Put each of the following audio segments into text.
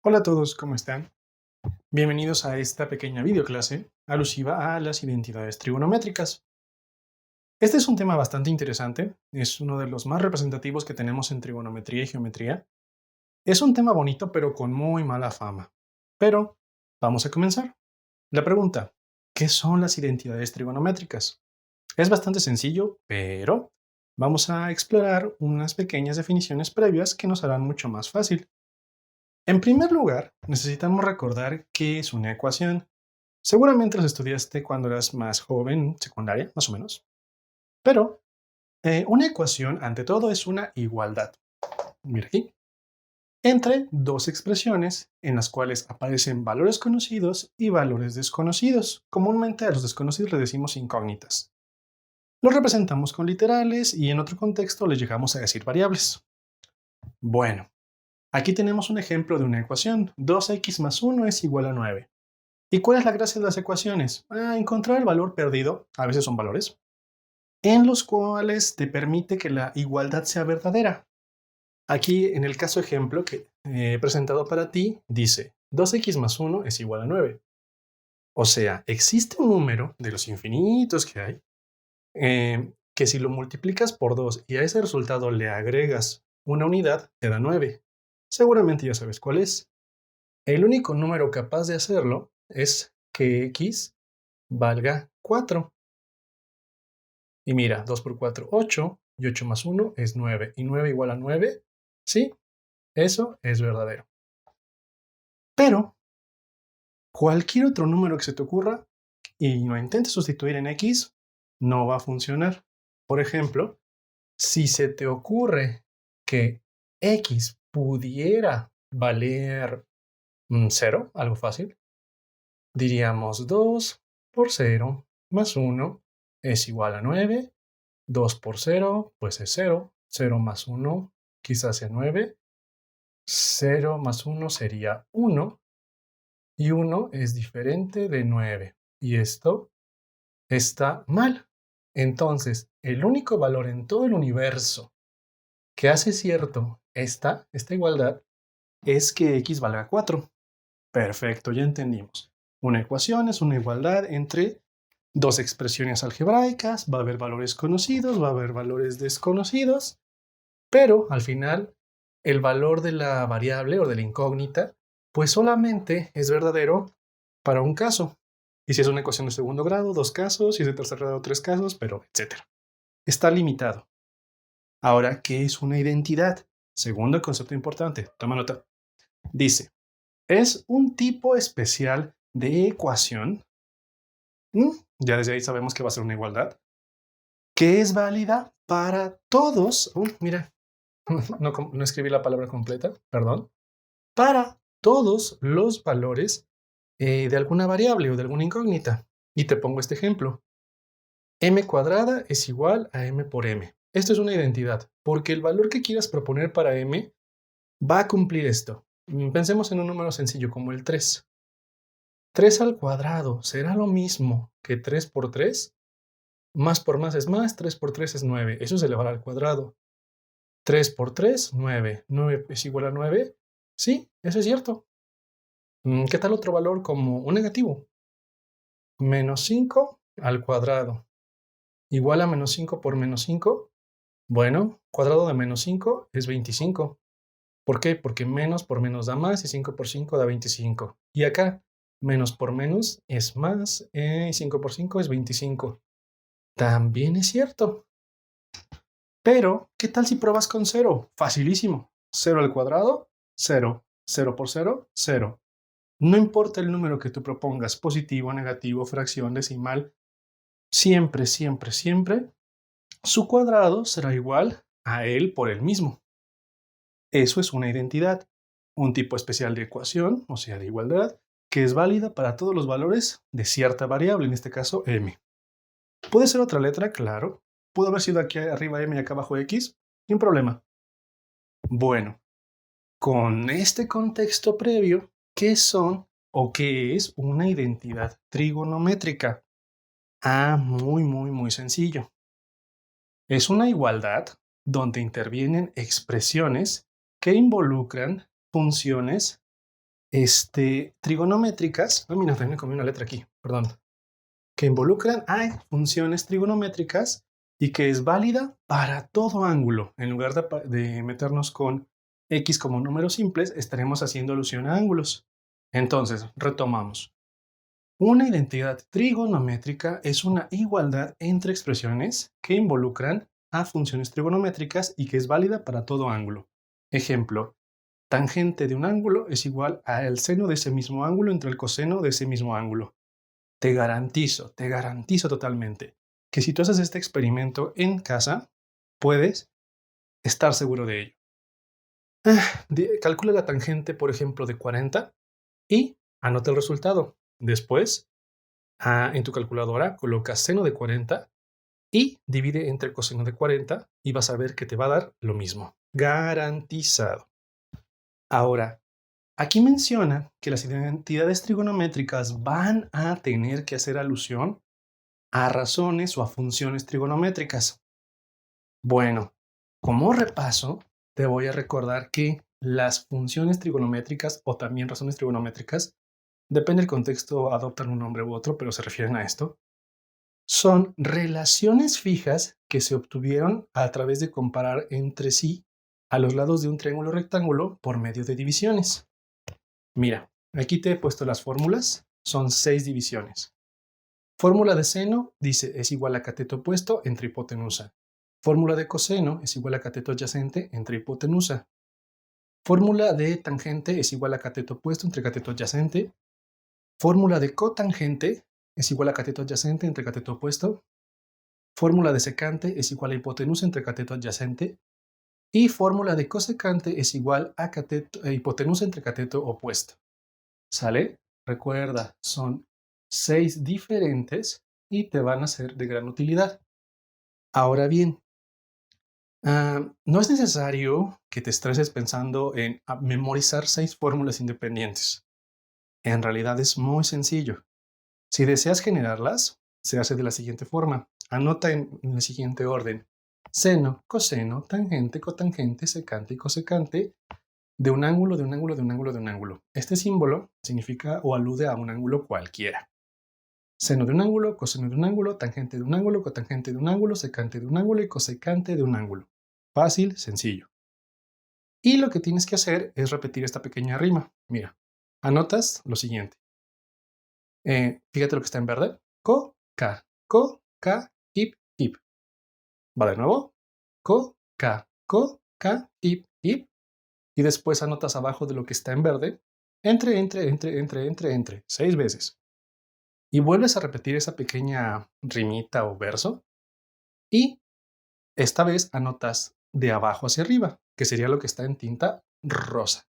Hola a todos, ¿cómo están? Bienvenidos a esta pequeña videoclase alusiva a las identidades trigonométricas. Este es un tema bastante interesante, es uno de los más representativos que tenemos en trigonometría y geometría. Es un tema bonito, pero con muy mala fama. Pero vamos a comenzar. La pregunta, ¿qué son las identidades trigonométricas? Es bastante sencillo, pero vamos a explorar unas pequeñas definiciones previas que nos harán mucho más fácil. En primer lugar, necesitamos recordar qué es una ecuación. Seguramente los estudiaste cuando eras más joven, secundaria, más o menos. Pero una ecuación, ante todo, es una igualdad. Mira aquí. Entre dos expresiones en las cuales aparecen valores conocidos y valores desconocidos. Comúnmente a los desconocidos les decimos incógnitas. Los representamos con literales y en otro contexto les llegamos a decir variables. Bueno, aquí tenemos un ejemplo de una ecuación. 2x más 1 es igual a 9. ¿Y cuál es la gracia de las ecuaciones? Encontrar el valor perdido, a veces son valores, en los cuales te permite que la igualdad sea verdadera. Aquí, en el caso ejemplo que he presentado para ti, dice 2x más 1 es igual a 9. O sea, existe un número de los infinitos que hay, que si lo multiplicas por 2 y a ese resultado le agregas una unidad, te da 9. Seguramente ya sabes cuál es. El único número capaz de hacerlo es que x valga 4. Y mira, 2 por 4, 8, y 8 más 1 es 9, y 9 igual a 9, sí, eso es verdadero. Pero cualquier otro número que se te ocurra y lo intentes sustituir en x, no va a funcionar. Por ejemplo, si se te ocurre que x pudiera valer 0, algo fácil, diríamos 2 por 0 más 1 es igual a 9. 2 por 0, pues es 0. 0 más 1 quizás sea 9. 0 más 1 sería 1. Y 1 es diferente de 9. Y esto está mal. Entonces, el único valor en todo el universo que hace cierto esta igualdad es que x valga 4. Perfecto, ya entendimos. Una ecuación es una igualdad entre dos expresiones algebraicas, va a haber valores conocidos, va a haber valores desconocidos, pero al final el valor de la variable o de la incógnita pues solamente es verdadero para un caso. Y si es una ecuación de segundo grado, 2 casos, si es de tercer grado, 3 casos, pero etcétera. Está limitado. Ahora, ¿qué es una identidad? Segundo concepto importante, toma nota. Dice, es un tipo especial de ecuación, ya desde ahí sabemos que va a ser una igualdad, que es válida para todos, mira, no escribí la palabra completa, perdón, para todos los valores de alguna variable o de alguna incógnita. Y te pongo este ejemplo. M cuadrada es igual a M por M. Esto es una identidad, porque el valor que quieras proponer para M va a cumplir esto. Pensemos en un número sencillo como el 3. 3 al cuadrado será lo mismo que 3 por 3. Más por más es más, 3 por 3 es 9. Eso es elevar al cuadrado. 3 por 3, 9. 9 es igual a 9. Sí, eso es cierto. ¿Qué tal otro valor como un negativo? Menos 5 al cuadrado. Igual a menos 5 por menos 5. Bueno, cuadrado de menos 5 es 25. ¿Por qué? Porque menos por menos da más y 5 por 5 da 25. Y acá, menos por menos es más y 5 por 5 es 25. También es cierto. Pero, ¿qué tal si pruebas con 0? Facilísimo. 0 al cuadrado, 0. 0 por 0, 0. No importa el número que tú propongas, positivo, negativo, fracción, decimal, siempre, siempre, siempre, su cuadrado será igual a él por él mismo. Eso es una identidad, un tipo especial de ecuación, o sea, de igualdad, que es válida para todos los valores de cierta variable, en este caso m. ¿Puede ser otra letra? Claro. ¿Pudo haber sido aquí arriba m y acá abajo x? Sin problema. Bueno, con este contexto previo, ¿qué son o qué es una identidad trigonométrica? Muy, muy, muy sencillo. Es una igualdad donde intervienen expresiones que involucran funciones trigonométricas. Mira, también me comí una letra aquí, perdón. Que involucran a funciones trigonométricas y que es válida para todo ángulo. En lugar de meternos con x como números simples, estaremos haciendo alusión a ángulos. Entonces, retomamos. Una identidad trigonométrica es una igualdad entre expresiones que involucran a funciones trigonométricas y que es válida para todo ángulo. Ejemplo, tangente de un ángulo es igual al seno de ese mismo ángulo entre el coseno de ese mismo ángulo. Te garantizo totalmente que si tú haces este experimento en casa, puedes estar seguro de ello. Calcula la tangente, por ejemplo, de 40 y anota el resultado. Después, en tu calculadora, coloca seno de 40 y divide entre coseno de 40 y vas a ver que te va a dar lo mismo. Garantizado. Ahora, aquí menciona que las identidades trigonométricas van a tener que hacer alusión a razones o a funciones trigonométricas. Bueno, como repaso, te voy a recordar que las funciones trigonométricas o también razones trigonométricas, depende del contexto, adoptan un nombre u otro, pero se refieren a esto, son relaciones fijas que se obtuvieron a través de comparar entre sí a los lados de un triángulo rectángulo por medio de divisiones. Mira, aquí te he puesto las fórmulas, son 6 divisiones. Fórmula de seno dice es igual a cateto opuesto entre hipotenusa. Fórmula de coseno es igual a cateto adyacente entre hipotenusa. Fórmula de tangente es igual a cateto opuesto entre cateto adyacente. Fórmula de cotangente es igual a cateto adyacente entre cateto opuesto. Fórmula de secante es igual a hipotenusa entre cateto adyacente. Y fórmula de cosecante es igual a hipotenusa entre cateto opuesto. ¿Sale? Recuerda, son 6 diferentes y te van a ser de gran utilidad. Ahora bien, no es necesario que te estreses pensando en memorizar 6 fórmulas independientes. En realidad es muy sencillo. Si deseas generarlas, se hace de la siguiente forma. Anota en el siguiente orden: seno, coseno, tangente, cotangente, secante y cosecante de un ángulo, de un ángulo, de un ángulo, de un ángulo. Este símbolo significa o alude a un ángulo cualquiera. Seno de un ángulo, coseno de un ángulo, tangente de un ángulo, cotangente de un ángulo, secante de un ángulo y cosecante de un ángulo. Fácil, sencillo. Y lo que tienes que hacer es repetir esta pequeña rima. Mira, anotas lo siguiente. Fíjate lo que está en verde. Co, ca, hip, hip. Va de nuevo. Co, ca, hip, hip. Y después anotas abajo de lo que está en verde. Entre. 6 veces. Y vuelves a repetir esa pequeña rimita o verso. Y esta vez anotas de abajo hacia arriba, que sería lo que está en tinta rosa.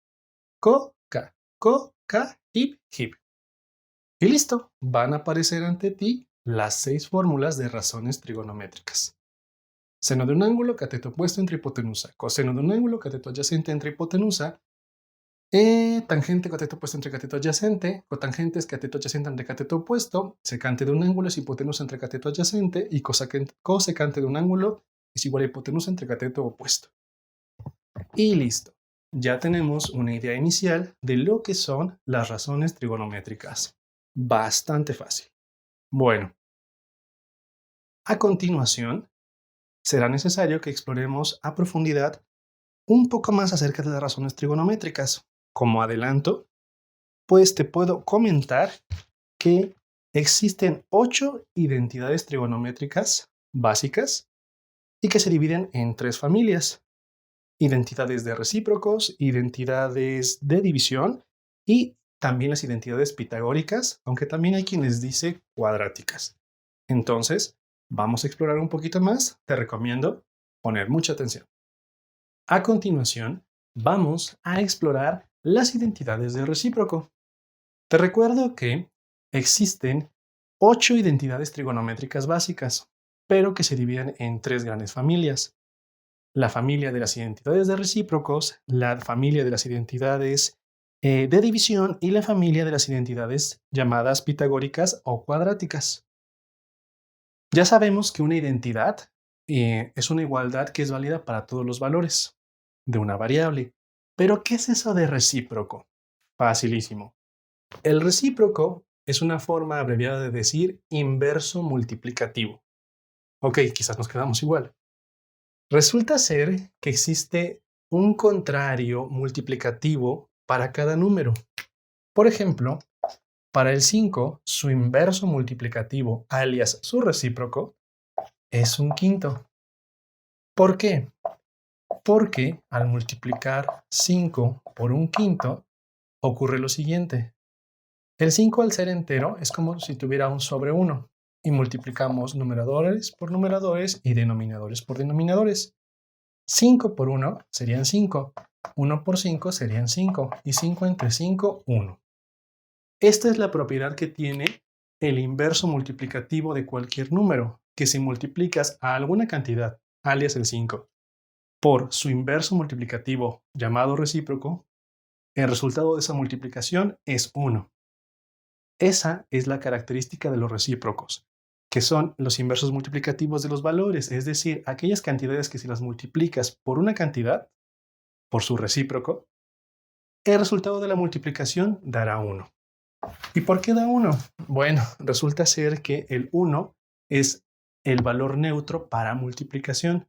Co, ca, hip, hip. Y listo, van a aparecer ante ti las 6 fórmulas de razones trigonométricas. Seno de un ángulo, cateto opuesto entre hipotenusa. Coseno de un ángulo, cateto adyacente entre hipotenusa. Tangente, cateto opuesto entre cateto adyacente. Cotangente es cateto adyacente entre cateto opuesto. Secante de un ángulo es hipotenusa entre cateto adyacente. Y cosecante de un ángulo es igual a hipotenusa entre cateto opuesto. Y listo. Ya tenemos una idea inicial de lo que son las razones trigonométricas. Bastante fácil. Bueno, a continuación, será necesario que exploremos a profundidad un poco más acerca de las razones trigonométricas. Como adelanto, pues te puedo comentar que existen 8 identidades trigonométricas básicas y que se dividen en 3 familias: identidades de recíprocos, identidades de división y también las identidades pitagóricas, aunque también hay quien les dice cuadráticas. Entonces, vamos a explorar un poquito más. Te recomiendo poner mucha atención. A continuación, vamos a explorar las identidades de recíproco. Te recuerdo que existen 8 identidades trigonométricas básicas, pero que se dividen en 3 grandes familias: la familia de las identidades de recíprocos, la familia de las identidades de división y la familia de las identidades llamadas pitagóricas o cuadráticas. Ya sabemos que una identidad es una igualdad que es válida para todos los valores de una variable. Pero, ¿qué es eso de recíproco? Facilísimo. El recíproco es una forma abreviada de decir inverso multiplicativo. Ok, quizás nos quedamos igual. Resulta ser que existe un contrario multiplicativo para cada número. Por ejemplo, para el 5, su inverso multiplicativo, alias su recíproco, es un quinto. ¿Por qué? Porque al multiplicar 5 por un quinto, ocurre lo siguiente. El 5 al ser entero es como si tuviera un sobre 1 y multiplicamos numeradores por numeradores y denominadores por denominadores. 5 por 1 serían 5, 1 por 5 serían 5 y 5 entre 5, 1. Esta es la propiedad que tiene el inverso multiplicativo de cualquier número, que si multiplicas a alguna cantidad, alias el 5, por su inverso multiplicativo llamado recíproco, el resultado de esa multiplicación es 1. Esa es la característica de los recíprocos, que son los inversos multiplicativos de los valores, es decir, aquellas cantidades que si las multiplicas por una cantidad, por su recíproco, el resultado de la multiplicación dará 1. ¿Y por qué da 1? Bueno, resulta ser que el 1 es el valor neutro para multiplicación.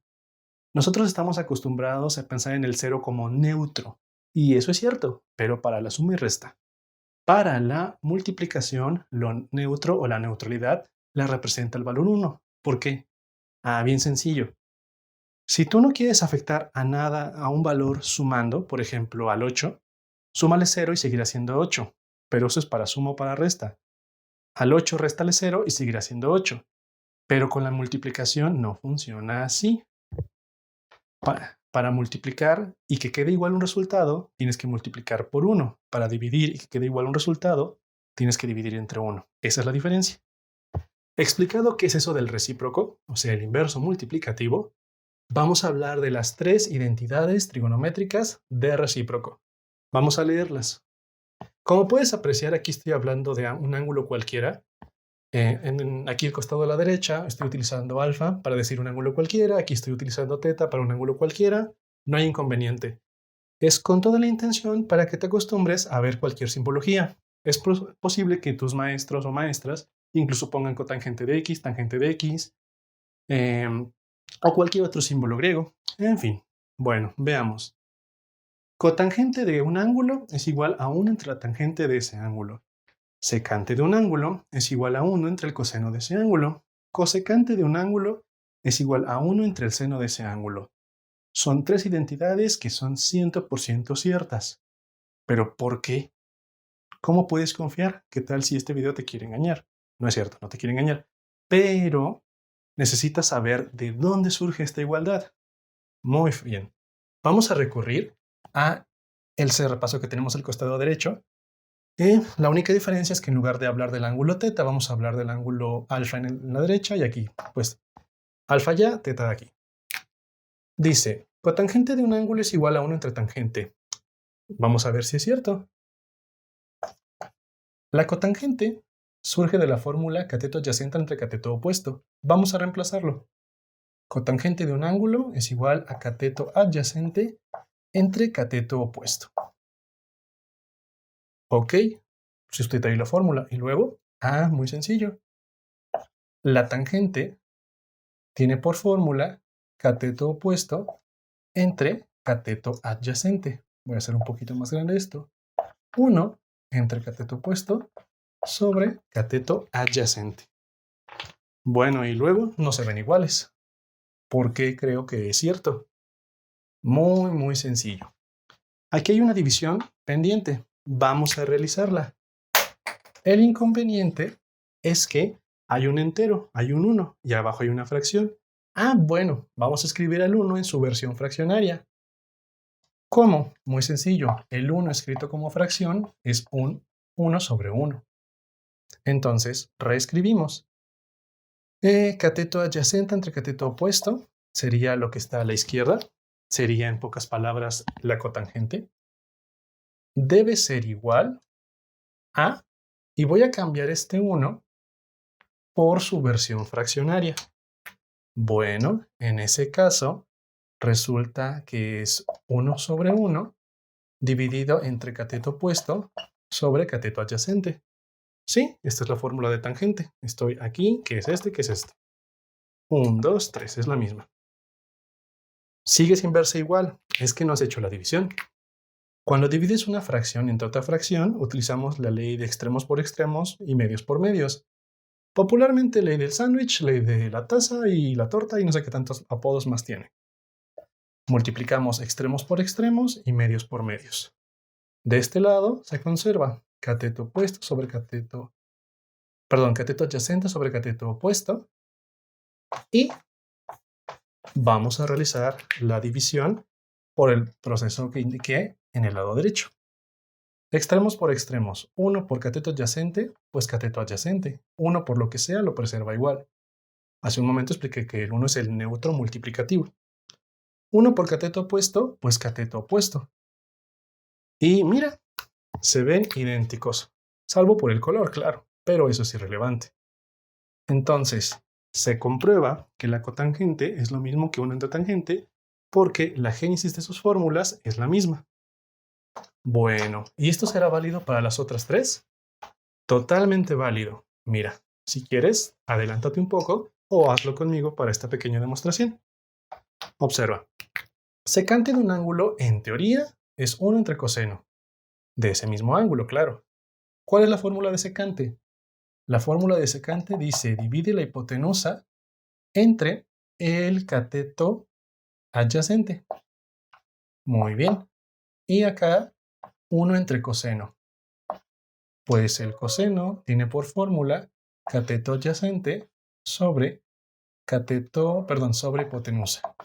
Nosotros estamos acostumbrados a pensar en el 0 como neutro, y eso es cierto, pero para la suma y resta. Para la multiplicación, lo neutro o la neutralidad la representa el valor 1. ¿Por qué? Bien sencillo. Si tú no quieres afectar a nada a un valor sumando, por ejemplo, al 8, súmale 0 y seguirá siendo 8, pero eso es para suma o para resta. Al 8 réstale 0 y seguirá siendo 8, pero con la multiplicación no funciona así. Para multiplicar y que quede igual un resultado, tienes que multiplicar por 1. Para dividir y que quede igual un resultado, tienes que dividir entre 1. Esa es la diferencia. Explicado qué es eso del recíproco, o sea, el inverso multiplicativo, vamos a hablar de las 3 identidades trigonométricas de recíproco. Vamos a leerlas. Como puedes apreciar, aquí estoy hablando de un ángulo cualquiera. Aquí al costado de la derecha estoy utilizando alfa para decir un ángulo cualquiera, aquí estoy utilizando teta para un ángulo cualquiera, no hay inconveniente. Es con toda la intención para que te acostumbres a ver cualquier simbología. Es posible que tus maestros o maestras incluso pongan cotangente de x, tangente de x, o cualquier otro símbolo griego. En fin, bueno, veamos. Cotangente de un ángulo es igual a 1 entre la tangente de ese ángulo. Secante de un ángulo es igual a 1 entre el coseno de ese ángulo. Cosecante de un ángulo es igual a 1 entre el seno de ese ángulo. Son 3 identidades que son 100% ciertas. ¿Pero por qué? ¿Cómo puedes confiar? ¿Qué tal si este video te quiere engañar? No es cierto, no te quiere engañar. Pero necesitas saber de dónde surge esta igualdad. Muy bien. Vamos a recurrir a el repaso que tenemos al costado derecho. La única diferencia es que en lugar de hablar del ángulo teta, vamos a hablar del ángulo alfa en la derecha y aquí, pues, alfa allá, teta de aquí. Dice, cotangente de un ángulo es igual a 1 entre tangente. Vamos a ver si es cierto. La cotangente surge de la fórmula cateto adyacente entre cateto opuesto. Vamos a reemplazarlo. Cotangente de un ángulo es igual a cateto adyacente entre cateto opuesto. Ok, sustituye la fórmula. Y luego, muy sencillo. La tangente tiene por fórmula cateto opuesto entre cateto adyacente. Voy a hacer un poquito más grande esto. 1 entre cateto opuesto sobre cateto adyacente. Bueno, y luego no se ven iguales. ¿Por qué creo que es cierto? Muy sencillo. Aquí hay una división pendiente. Vamos a realizarla. El inconveniente es que hay un entero, hay un 1 y abajo hay una fracción. Bueno, vamos a escribir al 1 en su versión fraccionaria. ¿Cómo? Muy sencillo. El 1 escrito como fracción es un 1 sobre 1. Entonces, reescribimos. Cateto adyacente entre cateto opuesto sería lo que está a la izquierda. Sería, en pocas palabras, la cotangente. Debe ser igual a, y voy a cambiar este 1 por su versión fraccionaria. Bueno, en ese caso, resulta que es 1 sobre 1 dividido entre cateto opuesto sobre cateto adyacente. Sí, esta es la fórmula de tangente. Estoy aquí, ¿qué es este? ¿Qué es este? 1, 2, 3, es la misma. Sigue sin verse igual, es que no has hecho la división. Cuando divides una fracción entre otra fracción, utilizamos la ley de extremos por extremos y medios por medios. Popularmente ley del sándwich, ley de la taza y la torta y no sé qué tantos apodos más tiene. Multiplicamos extremos por extremos y medios por medios. De este lado se conserva cateto opuesto sobre cateto adyacente sobre cateto opuesto y vamos a realizar la división por el proceso que indiqué en el lado derecho. Extremos por extremos, 1 por cateto adyacente, pues cateto adyacente. 1 por lo que sea lo preserva igual. Hace un momento expliqué que el 1 es el neutro multiplicativo. 1 por cateto opuesto, pues cateto opuesto. Y mira, se ven idénticos, salvo por el color, claro, pero eso es irrelevante. Entonces, se comprueba que la cotangente es lo mismo que una endotangente porque la génesis de sus fórmulas es la misma. Bueno, ¿y esto será válido para las otras tres? Totalmente válido. Mira, si quieres, adelántate un poco o hazlo conmigo para esta pequeña demostración. Observa. Secante de un ángulo, en teoría, es 1 entre coseno. De ese mismo ángulo, claro. ¿Cuál es la fórmula de secante? La fórmula de secante dice divide la hipotenusa entre el cateto adyacente. Muy bien. Y acá 1 entre coseno. Pues el coseno tiene por fórmula cateto adyacente sobre sobre hipotenusa.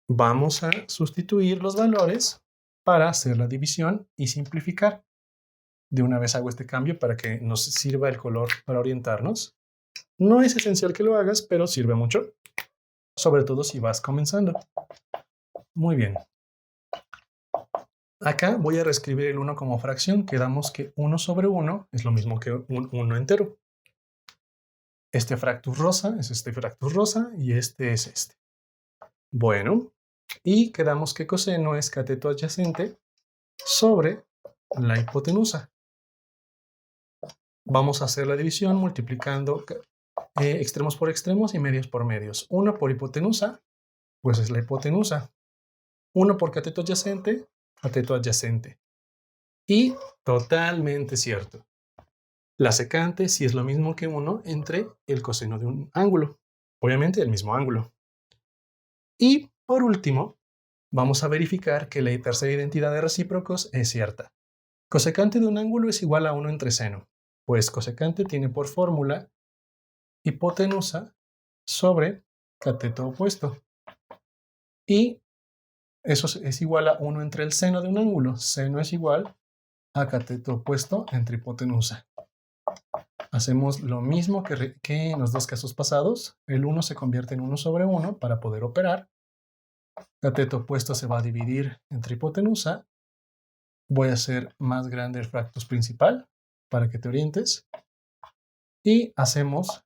Vamos a sustituir los valores para hacer la división y simplificar. De una vez hago este cambio para que nos sirva el color para orientarnos. No es esencial que lo hagas, pero sirve mucho, sobre todo si vas comenzando. Muy bien. Acá voy a reescribir el 1 como fracción. Quedamos que 1 sobre 1 es lo mismo que un 1 entero. Este fractus rosa es este fractus rosa y este es este. Bueno, y quedamos que coseno es cateto adyacente sobre la hipotenusa. Vamos a hacer la división multiplicando extremos por extremos y medios por medios. 1 por hipotenusa, pues es la hipotenusa. 1 por cateto adyacente. Y totalmente cierto. La secante sí es lo mismo que 1 entre el coseno de un ángulo. Obviamente el mismo ángulo. Y por último, vamos a verificar que la tercera identidad de recíprocos es cierta. Cosecante de un ángulo es igual a 1 entre seno, pues cosecante tiene por fórmula hipotenusa sobre cateto opuesto. Y eso es igual a 1 entre el seno de un ángulo. Seno es igual a cateto opuesto entre hipotenusa. Hacemos lo mismo que en los dos casos pasados. El 1 se convierte en 1 sobre 1 para poder operar. Cateto opuesto se va a dividir entre hipotenusa. Voy a hacer más grande el fractus principal para que te orientes. Y hacemos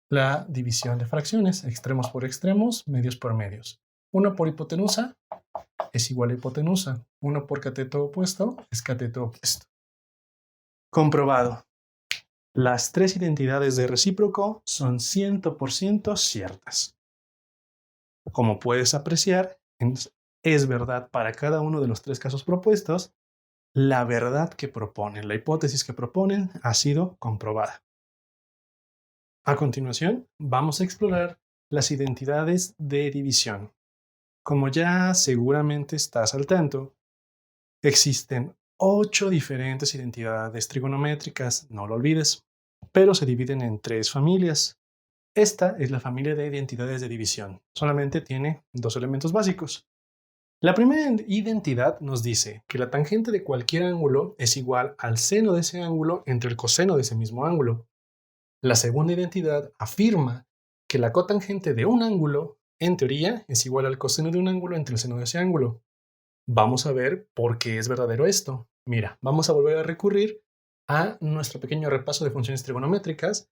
la división de fracciones, extremos por extremos, medios por medios. 1 por hipotenusa es igual a hipotenusa. 1 por cateto opuesto es cateto opuesto. Comprobado. Las tres identidades de recíproco son 100% ciertas. Como puedes apreciar, es verdad para cada uno de los tres casos propuestos. La verdad que proponen, la hipótesis que proponen, ha sido comprobada. A continuación, vamos a explorar las identidades de división. Como ya seguramente estás al tanto, existen 8 diferentes identidades trigonométricas, no lo olvides, pero se dividen en 3 familias. Esta es la familia de identidades de división. Solamente tiene 2 elementos básicos. La primera identidad nos dice que la tangente de cualquier ángulo es igual al seno de ese ángulo entre el coseno de ese mismo ángulo. La segunda identidad afirma que la cotangente de un ángulo, en teoría, es igual al coseno de un ángulo entre el seno de ese ángulo. Vamos a ver por qué es verdadero esto. Mira, vamos a volver a recurrir a nuestro pequeño repaso de funciones trigonométricas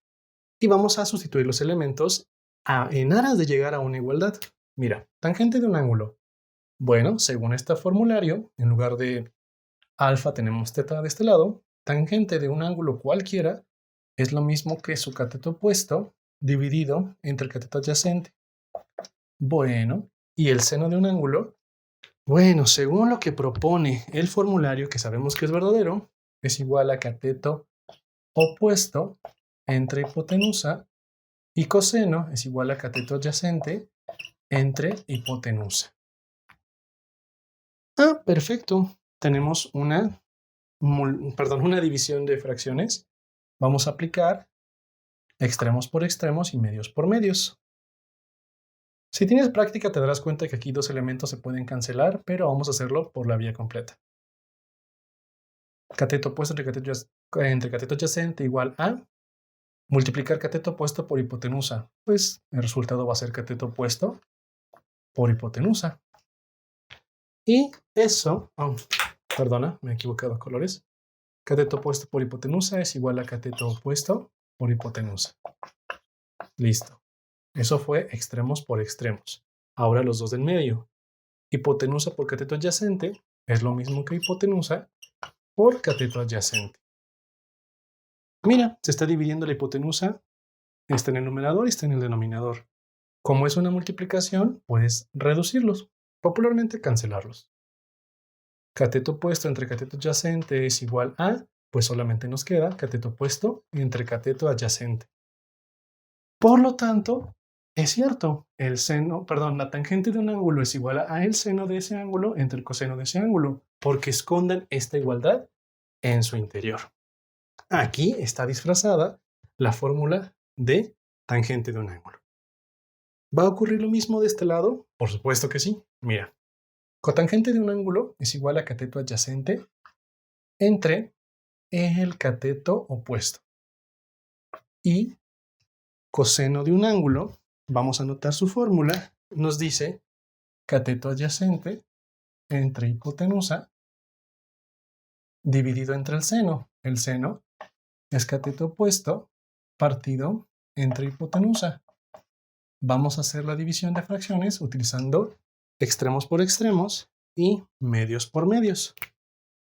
y vamos a sustituir los elementos en aras de llegar a una igualdad. Mira, tangente de un ángulo. Bueno, según este formulario, en lugar de alfa tenemos teta de este lado, tangente de un ángulo cualquiera es lo mismo que su cateto opuesto dividido entre el cateto adyacente. Bueno, ¿y el seno de un ángulo? Bueno, según lo que propone el formulario, que sabemos que es verdadero, es igual a cateto opuesto entre hipotenusa y coseno es igual a cateto adyacente entre hipotenusa. Ah, perfecto. Tenemos una división de fracciones. Vamos a aplicar extremos por extremos y medios por medios. Si tienes práctica te darás cuenta que aquí dos elementos se pueden cancelar, pero vamos a hacerlo por la vía completa. Cateto opuesto entre cateto adyacente igual a multiplicar cateto opuesto por hipotenusa. Pues el resultado va a ser cateto opuesto por hipotenusa. Y eso, perdona, me he equivocado de colores. Cateto opuesto por hipotenusa es igual a cateto opuesto por hipotenusa. Listo. Eso fue extremos por extremos. Ahora los dos del medio. Hipotenusa por cateto adyacente es lo mismo que hipotenusa por cateto adyacente. Mira, se está dividiendo la hipotenusa. Está en el numerador y está en el denominador. Como es una multiplicación, puedes reducirlos, popularmente cancelarlos. Cateto opuesto entre cateto adyacente es igual a, pues solamente nos queda cateto opuesto entre cateto adyacente. Por lo tanto, es cierto, la tangente de un ángulo es igual a el seno de ese ángulo entre el coseno de ese ángulo, porque esconden esta igualdad en su interior. Aquí está disfrazada la fórmula de tangente de un ángulo. ¿Va a ocurrir lo mismo de este lado? Por supuesto que sí. Mira, cotangente de un ángulo es igual a cateto adyacente entre el cateto opuesto. Y coseno de un ángulo, vamos a anotar su fórmula, nos dice cateto adyacente entre hipotenusa dividido entre el seno. El seno es cateto opuesto partido entre hipotenusa. Vamos a hacer la división de fracciones utilizando extremos por extremos y medios por medios.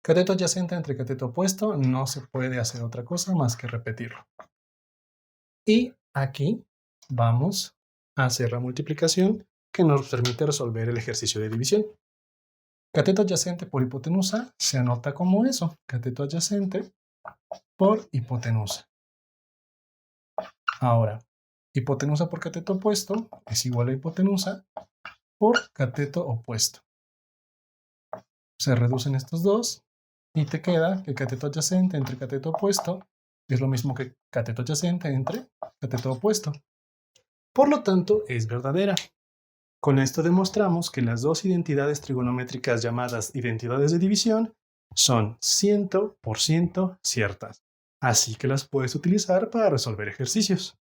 Cateto adyacente entre cateto opuesto no se puede hacer otra cosa más que repetirlo. Y aquí vamos a hacer la multiplicación que nos permite resolver el ejercicio de división. Cateto adyacente por hipotenusa se anota como eso, cateto adyacente por hipotenusa. Ahora, hipotenusa por cateto opuesto es igual a hipotenusa por cateto opuesto. Se reducen estos dos y te queda que cateto adyacente entre cateto opuesto es lo mismo que cateto adyacente entre cateto opuesto. Por lo tanto, es verdadera. Con esto demostramos que las dos identidades trigonométricas llamadas identidades de división son 100% ciertas, así que las puedes utilizar para resolver ejercicios.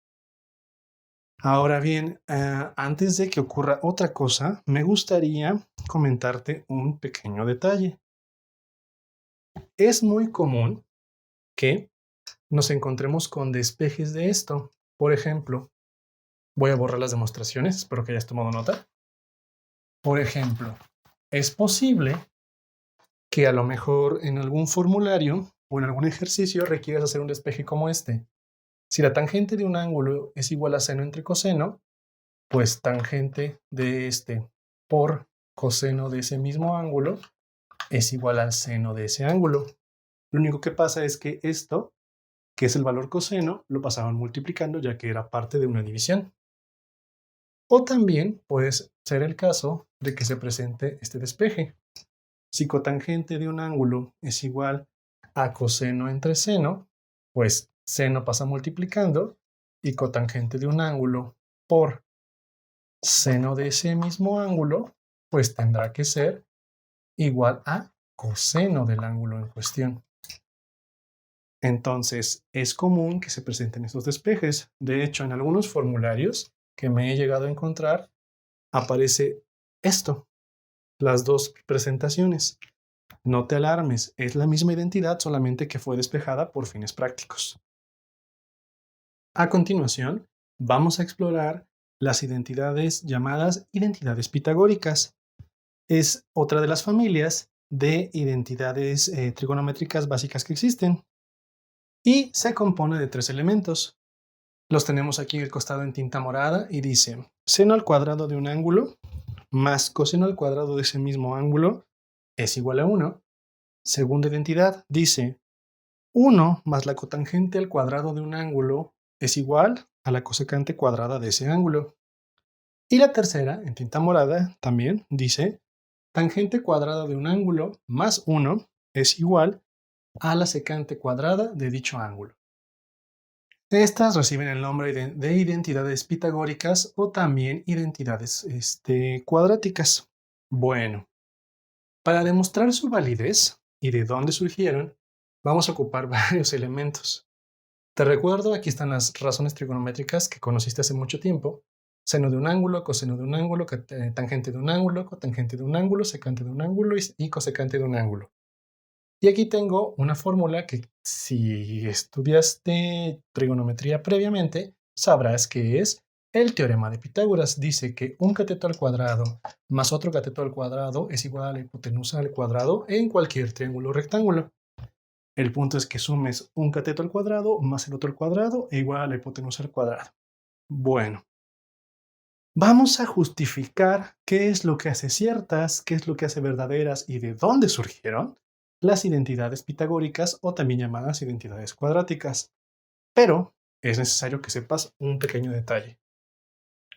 Ahora bien, antes de que ocurra otra cosa, me gustaría comentarte un pequeño detalle. Es muy común que nos encontremos con despejes de esto. Por ejemplo, voy a borrar las demostraciones, espero que hayas tomado nota. Por ejemplo, es posible que a lo mejor en algún formulario o en algún ejercicio requieras hacer un despeje como este. Si la tangente de un ángulo es igual a seno entre coseno, pues tangente de este por coseno de ese mismo ángulo es igual al seno de ese ángulo. Lo único que pasa es que esto, que es el valor coseno, lo pasaban multiplicando ya que era parte de una división. O también puede ser el caso de que se presente este despeje. Si cotangente de un ángulo es igual a coseno entre seno, pues seno pasa multiplicando y cotangente de un ángulo por seno de ese mismo ángulo, pues tendrá que ser igual a coseno del ángulo en cuestión. Entonces, es común que se presenten estos despejes. De hecho, en algunos formularios que me he llegado a encontrar, aparece esto, las dos presentaciones. No te alarmes, es la misma identidad, solamente que fue despejada por fines prácticos. A continuación, vamos a explorar las identidades llamadas identidades pitagóricas. es otra de las familias de identidades trigonométricas básicas que existen y se compone de 3 elementos. Los tenemos aquí en el costado en tinta morada y dice seno al cuadrado de un ángulo más coseno al cuadrado de ese mismo ángulo es igual a 1. Segunda identidad dice 1 más la cotangente al cuadrado de un ángulo es igual a la cosecante cuadrada de ese ángulo. Y la tercera, en tinta morada, también dice tangente cuadrada de un ángulo más 1 es igual a la secante cuadrada de dicho ángulo. Estas reciben el nombre de identidades pitagóricas o también identidades cuadráticas. Bueno, para demostrar su validez y de dónde surgieron, vamos a ocupar varios elementos. Te recuerdo, aquí están las razones trigonométricas que conociste hace mucho tiempo. Seno de un ángulo, coseno de un ángulo, tangente de un ángulo, cotangente de un ángulo, secante de un ángulo y cosecante de un ángulo. Y aquí tengo una fórmula que si estudiaste trigonometría previamente, sabrás que es el teorema de Pitágoras. Dice que un cateto al cuadrado más otro cateto al cuadrado es igual a la hipotenusa al cuadrado en cualquier triángulo o rectángulo. El punto es que sumes un cateto al cuadrado más el otro al cuadrado e igual a la hipotenusa al cuadrado. Bueno, vamos a justificar qué es lo que hace ciertas, qué es lo que hace verdaderas y de dónde surgieron las identidades pitagóricas o también llamadas identidades cuadráticas. Pero es necesario que sepas un pequeño detalle.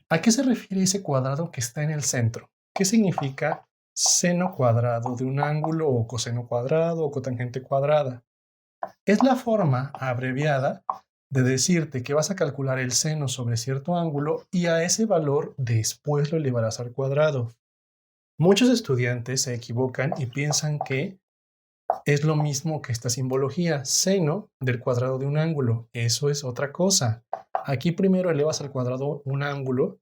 ¿A qué se refiere ese cuadrado que está en el centro? ¿Qué significa seno cuadrado de un ángulo o coseno cuadrado o cotangente cuadrada? Es la forma abreviada de decirte que vas a calcular el seno sobre cierto ángulo y a ese valor después lo elevarás al cuadrado. Muchos estudiantes se equivocan y piensan que es lo mismo que esta simbología, seno del cuadrado de un ángulo. Eso es otra cosa. Aquí primero elevas al cuadrado un ángulo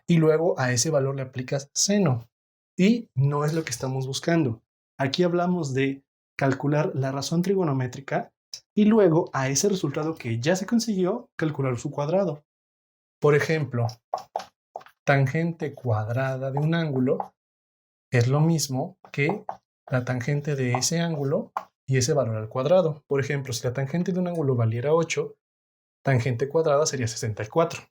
y luego a ese valor le aplicas seno. Y no es lo que estamos buscando. Aquí hablamos de calcular la razón trigonométrica y luego a ese resultado que ya se consiguió, calcular su cuadrado. Por ejemplo, tangente cuadrada de un ángulo es lo mismo que la tangente de ese ángulo y ese valor al cuadrado. Por ejemplo, si la tangente de un ángulo valiera 8, tangente cuadrada sería 64.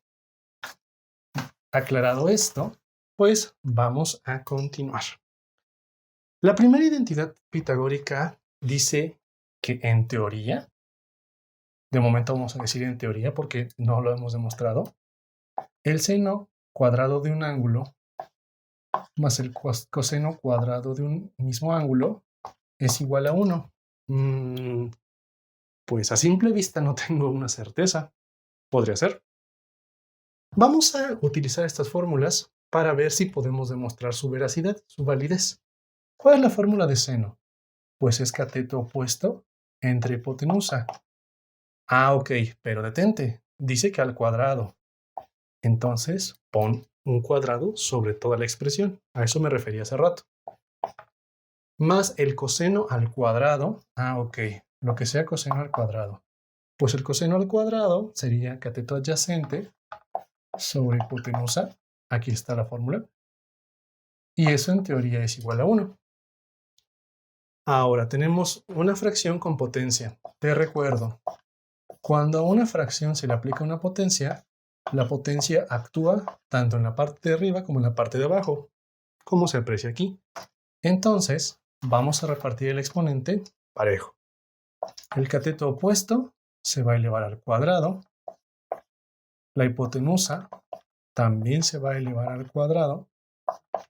Aclarado esto, pues vamos a continuar. La primera identidad pitagórica dice que en teoría, de momento vamos a decir en teoría porque no lo hemos demostrado, el seno cuadrado de un ángulo más el coseno cuadrado de un mismo ángulo es igual a 1. Pues a simple vista no tengo una certeza. Podría ser. Vamos a utilizar estas fórmulas para ver si podemos demostrar su veracidad, su validez. ¿Cuál es la fórmula de seno? Pues es cateto opuesto entre hipotenusa. Ok, pero detente. Dice que al cuadrado. Entonces, pon un cuadrado sobre toda la expresión. A eso me refería hace rato. Más el coseno al cuadrado. Ok. Lo que sea coseno al cuadrado. Pues el coseno al cuadrado sería cateto adyacente sobre hipotenusa. Aquí está la fórmula. Y eso en teoría es igual a 1. Ahora tenemos una fracción con potencia. Te recuerdo, cuando a una fracción se le aplica una potencia, la potencia actúa tanto en la parte de arriba como en la parte de abajo, como se aprecia aquí. Entonces, vamos a repartir el exponente parejo. El cateto opuesto se va a elevar al cuadrado. La hipotenusa también se va a elevar al cuadrado.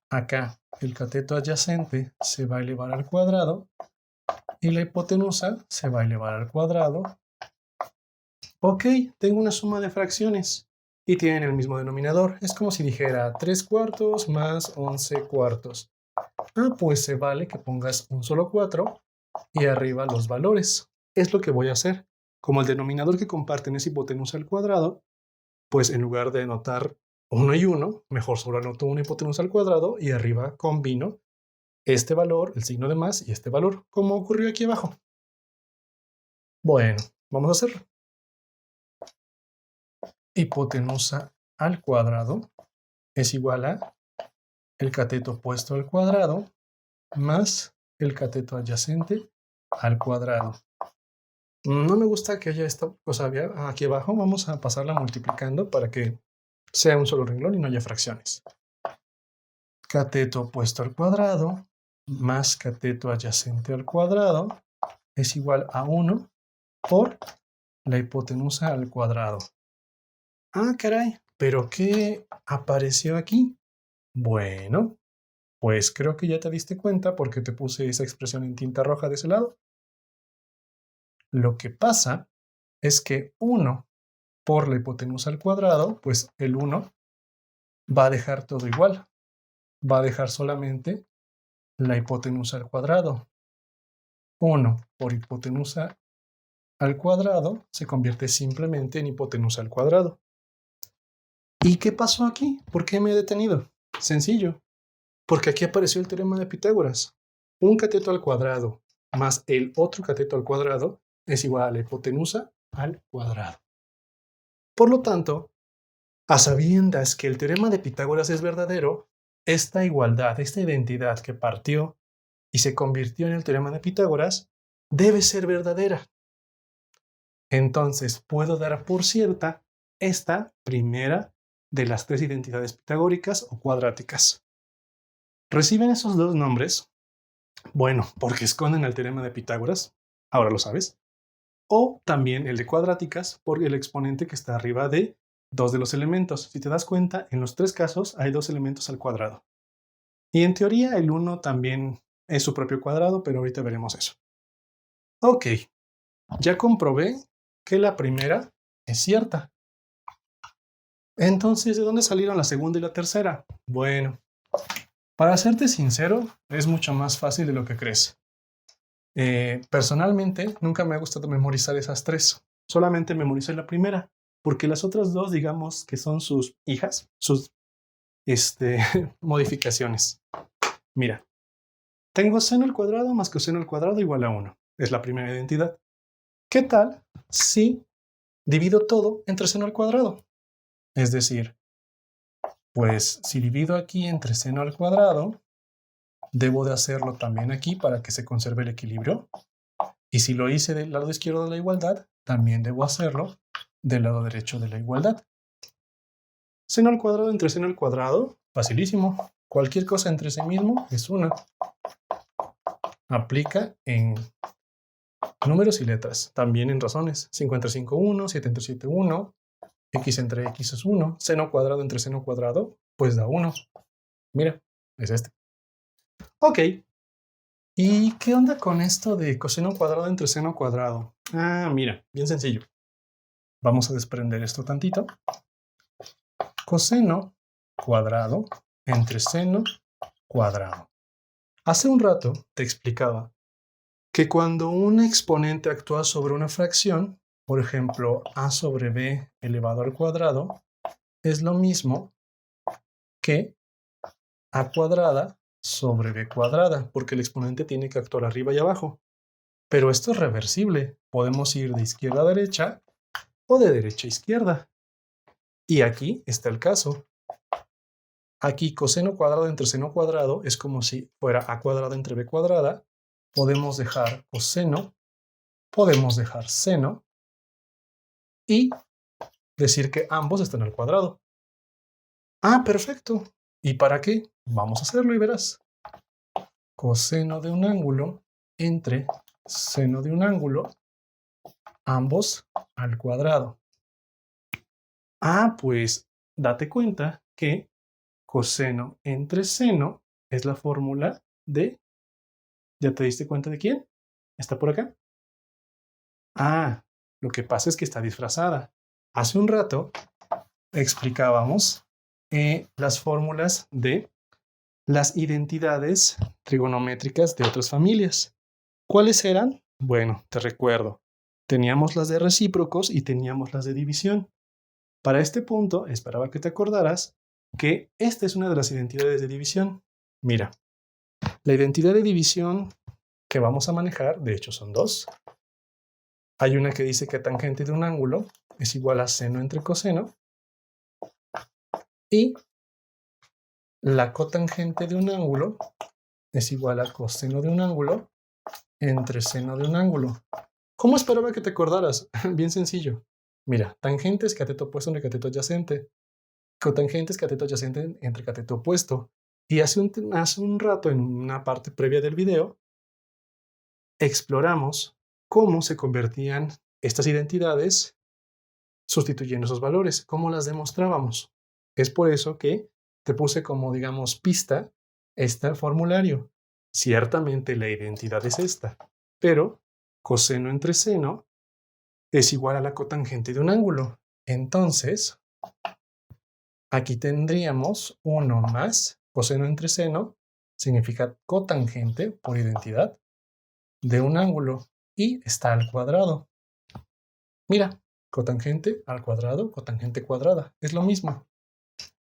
Acá el cateto adyacente se va a elevar al cuadrado y la hipotenusa se va a elevar al cuadrado. Ok, tengo una suma de fracciones y tienen el mismo denominador. Es como si dijera 3 cuartos más 11 cuartos. Pues se vale que pongas un solo 4 y arriba los valores. Es lo que voy a hacer. Como el denominador que comparten es hipotenusa al cuadrado, pues en lugar de anotar 1 y 1, mejor solo anoto una hipotenusa al cuadrado y arriba combino este valor, el signo de más y este valor, como ocurrió aquí abajo. Bueno, vamos a hacerlo. Hipotenusa al cuadrado es igual a el cateto opuesto al cuadrado más el cateto adyacente al cuadrado. No me gusta que haya esta cosa aquí abajo. Vamos a pasarla multiplicando para que sea un solo renglón y no haya fracciones. Cateto opuesto al cuadrado más cateto adyacente al cuadrado es igual a 1 por la hipotenusa al cuadrado. Ah, caray, ¿pero qué apareció aquí? Bueno, pues creo que ya te diste cuenta porque te puse esa expresión en tinta roja de ese lado. Lo que pasa es que 1 por la hipotenusa al cuadrado, pues el 1 va a dejar todo igual. Va a dejar solamente la hipotenusa al cuadrado. 1 por hipotenusa al cuadrado se convierte simplemente en hipotenusa al cuadrado. ¿Y qué pasó aquí? ¿Por qué me he detenido? Sencillo, porque aquí apareció el teorema de Pitágoras. Un cateto al cuadrado más el otro cateto al cuadrado es igual a la hipotenusa al cuadrado. Por lo tanto, a sabiendas que el teorema de Pitágoras es verdadero, esta igualdad, esta identidad que partió y se convirtió en el teorema de Pitágoras, debe ser verdadera. Entonces puedo dar por cierta esta primera de las tres identidades pitagóricas o cuadráticas. ¿Reciben esos dos nombres? Bueno, porque esconden el teorema de Pitágoras, ahora lo sabes. O también el de cuadráticas, por el exponente que está arriba de dos de los elementos. Si te das cuenta, en los tres casos hay dos elementos al cuadrado. Y en teoría el 1 también es su propio cuadrado, pero ahorita veremos eso. Ok, ya comprobé que la primera es cierta. Entonces, ¿de dónde salieron la segunda y la tercera? Bueno, para serte sincero, es mucho más fácil de lo que crees. Personalmente, nunca me ha gustado memorizar esas tres. Solamente memoricé la primera, porque las otras dos, digamos que son sus hijas, sus modificaciones. Mira, tengo seno al cuadrado más coseno al cuadrado igual a 1. Es la primera identidad. ¿Qué tal si divido todo entre seno al cuadrado? Es decir, pues si divido aquí entre seno al cuadrado, debo de hacerlo también aquí para que se conserve el equilibrio. Y si lo hice del lado izquierdo de la igualdad, también debo hacerlo del lado derecho de la igualdad. Seno al cuadrado entre seno al cuadrado, facilísimo. Cualquier cosa entre sí mismo es 1. Aplica en números y letras, también en razones. 5 entre 5, 1, 7 entre 7, 1. X entre X es 1. Seno cuadrado entre seno cuadrado, pues da 1. Mira, es este. Ok. ¿Y qué onda con esto de coseno cuadrado entre seno cuadrado? Ah, mira, bien sencillo. Vamos a desprender esto tantito. Coseno cuadrado entre seno cuadrado. Hace un rato te explicaba que cuando un exponente actúa sobre una fracción, por ejemplo, a sobre b elevado al cuadrado, es lo mismo que a cuadrada sobre b cuadrada, porque el exponente tiene que actuar arriba y abajo. Pero esto es reversible. Podemos ir de izquierda a derecha o de derecha a izquierda. Y aquí está el caso. Aquí coseno cuadrado entre seno cuadrado es como si fuera a cuadrado entre b cuadrada. Podemos dejar coseno, podemos dejar seno y decir que ambos están al cuadrado. Ah, perfecto. ¿Y para qué? Vamos a hacerlo y verás. Coseno de un ángulo entre seno de un ángulo, ambos al cuadrado. Ah, pues date cuenta que coseno entre seno es la fórmula de... ¿Ya te diste cuenta de quién? ¿Está por acá? Ah, lo que pasa es que está disfrazada. Hace un rato explicábamos las fórmulas de las identidades trigonométricas de otras familias. ¿Cuáles eran? Bueno, te recuerdo. Teníamos las de recíprocos y teníamos las de división. Para este punto, esperaba que te acordaras que esta es una de las identidades de división. Mira, la identidad de división que vamos a manejar, de hecho son dos. Hay una que dice que tangente de un ángulo es igual a seno entre coseno y la cotangente de un ángulo es igual a coseno de un ángulo entre seno de un ángulo. ¿Cómo esperaba que te acordaras? Bien sencillo. Mira, tangente es cateto opuesto entre cateto adyacente. Cotangente es cateto adyacente entre cateto opuesto. Y hace un rato, en una parte previa del video, exploramos cómo se convertían estas identidades sustituyendo esos valores, cómo las demostrábamos. Es por eso que te puse como, digamos, pista este formulario. Ciertamente la identidad es esta, pero coseno entre seno es igual a la cotangente de un ángulo. Entonces, aquí tendríamos 1 más coseno entre seno, significa cotangente por identidad, de un ángulo, y está al cuadrado. Mira, cotangente al cuadrado, cotangente cuadrada, es lo mismo.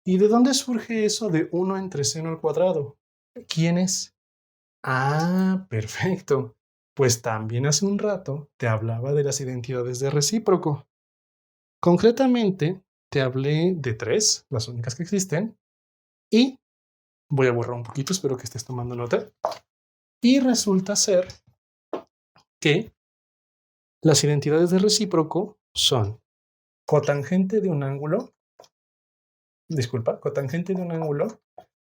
¿Y de dónde surge eso de 1 entre seno al cuadrado? ¿Quién es? Ah, perfecto. Pues también hace un rato te hablaba de las identidades de recíproco. Concretamente, te hablé de 3, las únicas que existen, y voy a borrar un poquito, espero que estés tomando nota. Y resulta ser que las identidades de recíproco son cotangente de un ángulo, cotangente de un ángulo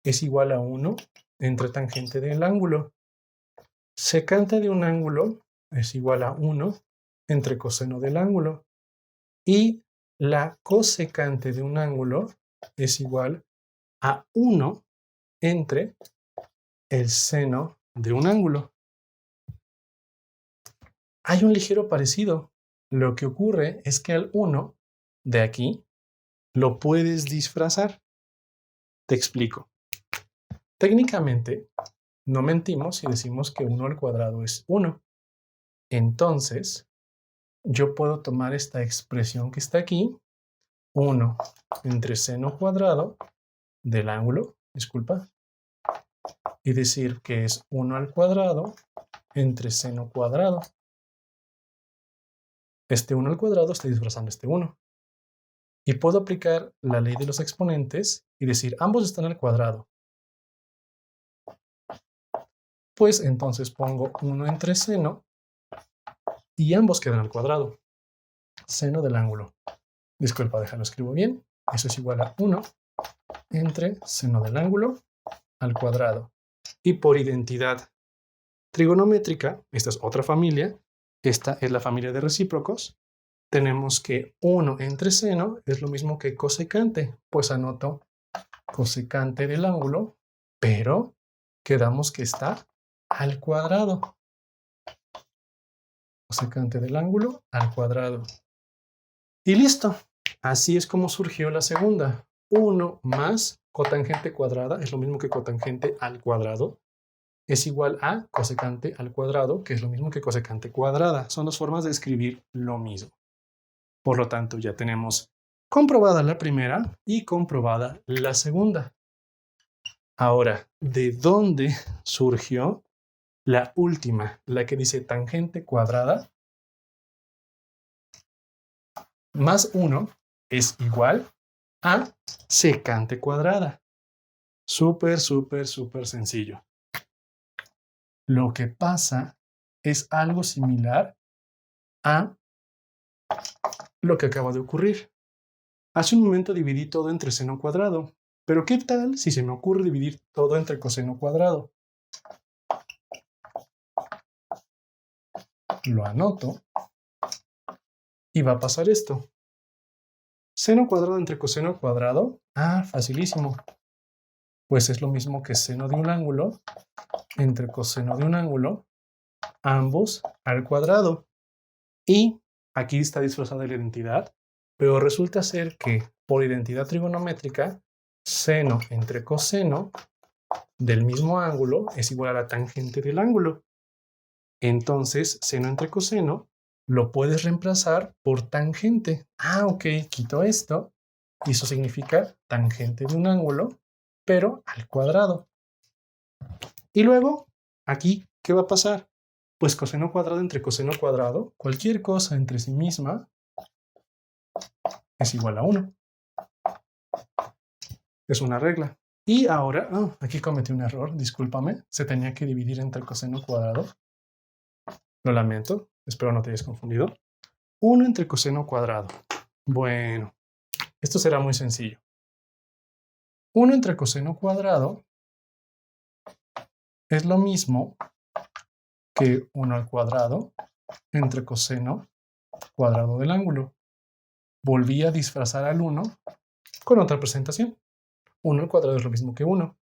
es igual a 1 entre tangente del ángulo. Secante de un ángulo es igual a 1 entre coseno del ángulo. Y la cosecante de un ángulo es igual a 1 entre el seno de un ángulo. Hay un ligero parecido. Lo que ocurre es que al 1 de aquí lo puedes disfrazar. Te explico. Técnicamente, no mentimos si decimos que 1 al cuadrado es 1. Entonces, yo puedo tomar esta expresión que está aquí, 1 entre seno cuadrado del ángulo, y decir que es 1 al cuadrado entre seno cuadrado. Este 1 al cuadrado está disfrazando este 1. Y puedo aplicar la ley de los exponentes y decir, ambos están al cuadrado. Pues entonces pongo 1 entre seno y ambos quedan al cuadrado. Seno del ángulo. Disculpa, déjalo escribo bien. Eso es igual a 1 entre seno del ángulo al cuadrado. Y por identidad trigonométrica, esta es otra familia, esta es la familia de recíprocos, tenemos que 1 entre seno es lo mismo que cosecante, pues anoto cosecante del ángulo, pero quedamos que está al cuadrado. Cosecante del ángulo al cuadrado. Y listo. Así es como surgió la segunda. 1 más cotangente cuadrada es lo mismo que cotangente al cuadrado. Es igual a cosecante al cuadrado, que es lo mismo que cosecante cuadrada. Son dos formas de escribir lo mismo. Por lo tanto, ya tenemos comprobada la primera y comprobada la segunda. Ahora, ¿de dónde surgió la última? La que dice tangente cuadrada más 1 es igual a secante cuadrada. Súper, súper, súper sencillo. Lo que pasa es algo similar a lo que acaba de ocurrir. Hace un momento dividí todo entre seno cuadrado, pero ¿qué tal si se me ocurre dividir todo entre coseno cuadrado? Lo anoto y va a pasar esto. Seno cuadrado entre coseno cuadrado. Ah, facilísimo. Pues es lo mismo que seno de un ángulo entre coseno de un ángulo, ambos al cuadrado. Y aquí está disfrazada la identidad, pero resulta ser que por identidad trigonométrica, seno entre coseno del mismo ángulo es igual a la tangente del ángulo. Entonces, seno entre coseno lo puedes reemplazar por tangente. Ah, ok, quito esto y eso significa tangente de un ángulo, pero al cuadrado. Y luego, aquí, ¿qué va a pasar? Pues coseno cuadrado entre coseno cuadrado, cualquier cosa entre sí misma es igual a 1. Es una regla. Y ahora, aquí cometí un error, discúlpame, se tenía que dividir entre el coseno cuadrado. Lo lamento, espero no te hayas confundido. 1 entre coseno cuadrado. Bueno, esto será muy sencillo. 1 entre coseno cuadrado es lo mismo que 1 al cuadrado entre coseno cuadrado del ángulo. Volví a disfrazar al 1 con otra presentación. 1 al cuadrado es lo mismo que 1.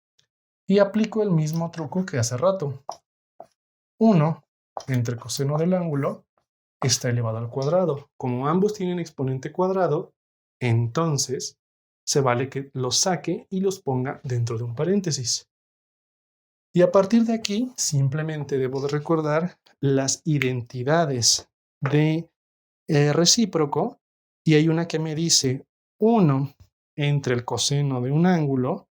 Y aplico el mismo truco que hace rato. 1 entre coseno del ángulo está elevado al cuadrado. Como ambos tienen exponente cuadrado, entonces se vale que los saque y los ponga dentro de un paréntesis. Y a partir de aquí, simplemente debo de recordar las identidades de recíproco, y hay una que me dice 1 entre el coseno de un ángulo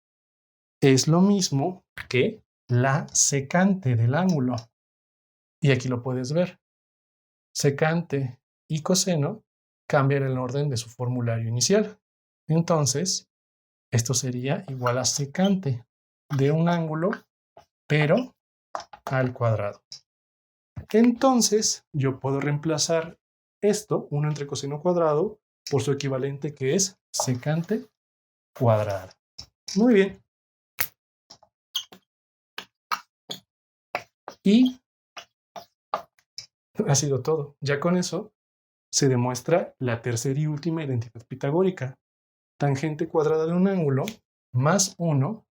es lo mismo que la secante del ángulo. Y aquí lo puedes ver. Secante y coseno cambian el orden de su formulario inicial. Entonces, esto sería igual a secante de un ángulo, pero al cuadrado. Entonces, yo puedo reemplazar esto, 1 entre coseno cuadrado, por su equivalente que es secante cuadrada. Muy bien. Y ha sido todo. Ya con eso se demuestra la tercera y última identidad pitagórica. Tangente cuadrada de un ángulo más 1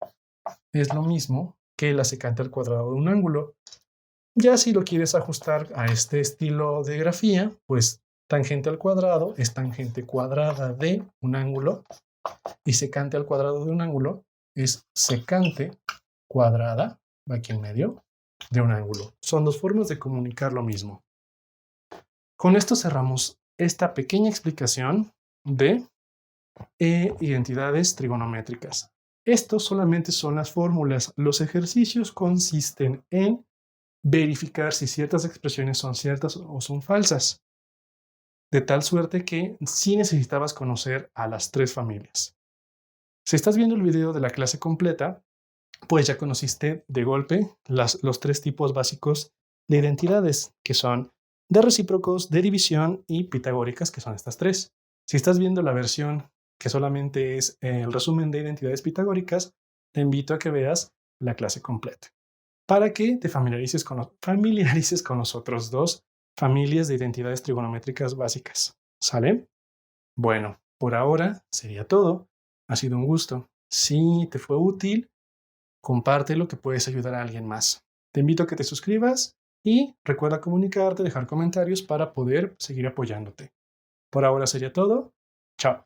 es lo mismo que la secante al cuadrado de un ángulo. Ya si lo quieres ajustar a este estilo de grafía, pues tangente al cuadrado es tangente cuadrada de un ángulo y secante al cuadrado de un ángulo es secante cuadrada, aquí en medio, de un ángulo. Son dos formas de comunicar lo mismo. Con esto cerramos esta pequeña explicación de identidades trigonométricas. Estos solamente son las fórmulas. Los ejercicios consisten en verificar si ciertas expresiones son ciertas o son falsas, de tal suerte que sí necesitabas conocer a las tres familias. Si estás viendo el video de la clase completa, pues ya conociste de golpe los tres tipos básicos de identidades, que son de recíprocos, de división y pitagóricas, que son estas tres. Si estás viendo la versión que solamente es el resumen de identidades pitagóricas, te invito a que veas la clase completa para que te familiarices con los otros dos familias de identidades trigonométricas básicas. ¿Sale? Bueno, por ahora sería todo. Ha sido un gusto. Si te fue útil, compártelo, que puedes ayudar a alguien más. Te invito a que te suscribas y recuerda comunicarte, dejar comentarios para poder seguir apoyándote. Por ahora sería todo. Chao.